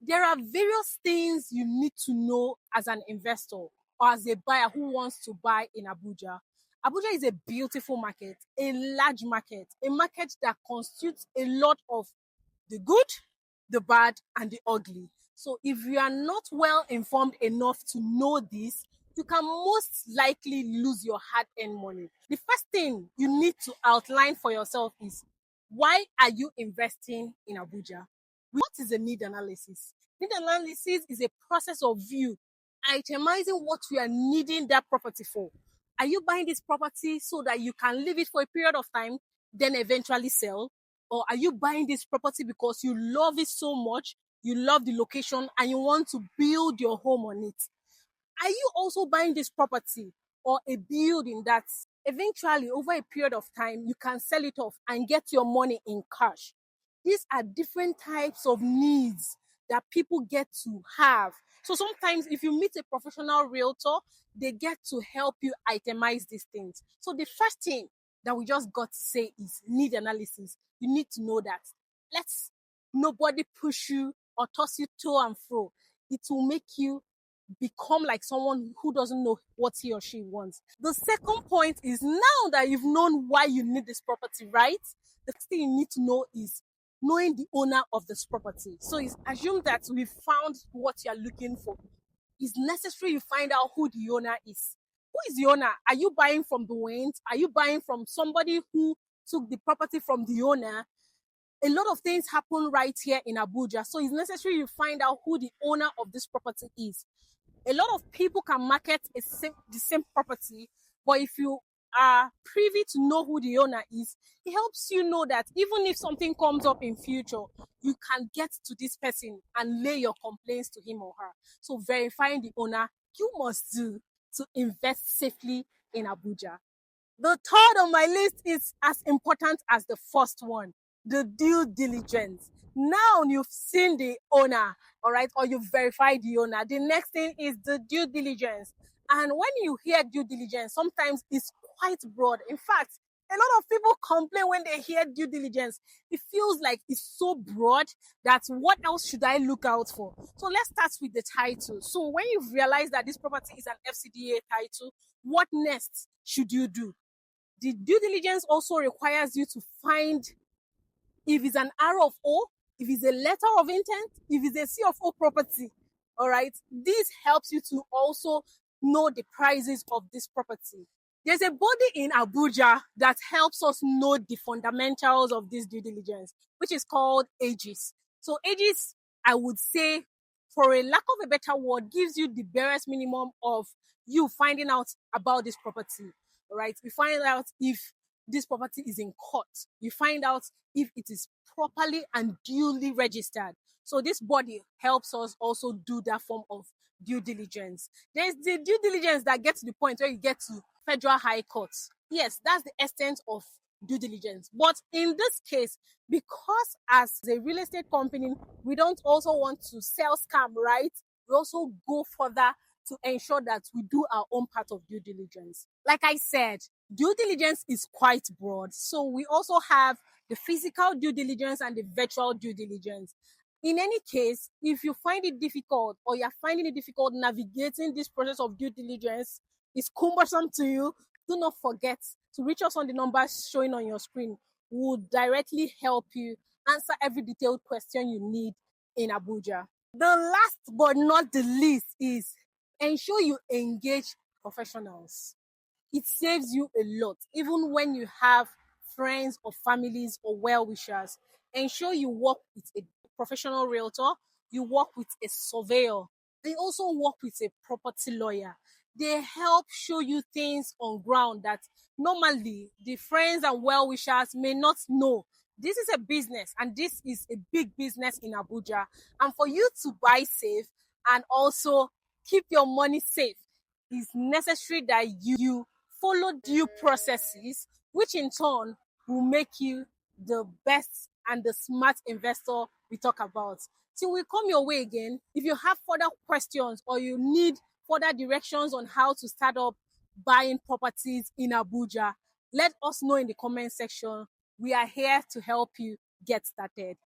There are various things you need to know as an investor or as a buyer who wants to buy in Abuja. Abuja is a beautiful market, a large market, a market that constitutes a lot of the good, the bad, and the ugly. So if you are not well informed enough to know this, you can most likely lose your hard-earned money. The first thing you need to outline for yourself is, why are you investing in Abuja? What is a need analysis? Need analysis is a process of you itemizing what you are needing that property for. Are you buying this property so that you can live it for a period of time, then eventually sell? Or are you buying this property because you love it so much, you love the location, and you want to build your home on it? Are you also buying this property or a building that eventually, over a period of time, you can sell it off and get your money in cash? These are different types of needs that people get to have. So sometimes if you meet a professional realtor, they get to help you itemize these things. So the first thing that we just got to say is need analysis. You need to know that. Let's nobody push you or toss you to and fro. It will make you become like someone who doesn't know what he or she wants. The second point is, now that you've known why you need this property, right? The first thing you need to know is knowing the owner of this property. So it's assumed that we've found what you're looking for. It's necessary you find out who the owner is. Who is the owner? Are you buying from the Waynes? Are you buying from somebody who took the property from the owner? A lot of things happen right here in Abuja. So it's necessary you find out who the owner of this property is. A lot of people can market the same property, but if you are privy to know who the owner is, it helps you know that even if something comes up in future, you can get to this person and lay your complaints to him or her. So verifying the owner, you must do to invest safely in Abuja. The third on my list is as important as the first one, the due diligence. Now you've seen the owner, all right, or you've verified the owner. The next thing is the due diligence. And when you hear due diligence, sometimes it's quite broad. In fact, a lot of people complain when they hear due diligence. It feels like it's so broad that what else should I look out for? So let's start with the title. So when you've realized that this property is an FCDA title, what next should you do? The due diligence also requires you to find if it's an R of O, if it's a letter of intent, if it's a C of O property, all right? This helps you to also know the prices of this property. There's a body in Abuja that helps us know the fundamentals of this due diligence, which is called AGIS. So AGIS, I would say, for a lack of a better word, gives you the barest minimum of you finding out about this property, all right? You find out if this property is in court. You find out if it is properly and duly registered. So this body helps us also do that form of due diligence. There's the due diligence that gets to the point where you get to federal high courts. Yes, that's the extent of due diligence. But in this case, because as a real estate company, we don't also want to sell scam, right? We also go further to ensure that we do our own part of due diligence. Like I said, due diligence is quite broad. So we also have the physical due diligence and the virtual due diligence. In any case, if you find it difficult or you're finding it difficult navigating this process of due diligence, it's cumbersome to you, do not forget to reach us on the numbers showing on your screen. We'll directly help you answer every detailed question you need in Abuja. The last but not the least is ensure you engage professionals. It saves you a lot, even when you have friends or families or well-wishers. Ensure you work with a professional realtor, you work with a surveyor, and you also work with a property lawyer. They help show you things on ground that normally the friends and well-wishers may not know. This is a business, and this is a big business in Abuja. And for you to buy safe and also keep your money safe, it's necessary that you follow due processes, which in turn will make you the best and the smart investor we talk about. Till we come your way again, if you have further questions or you need further directions on how to start up buying properties in Abuja, let us know in the comment section. We are here to help you get started.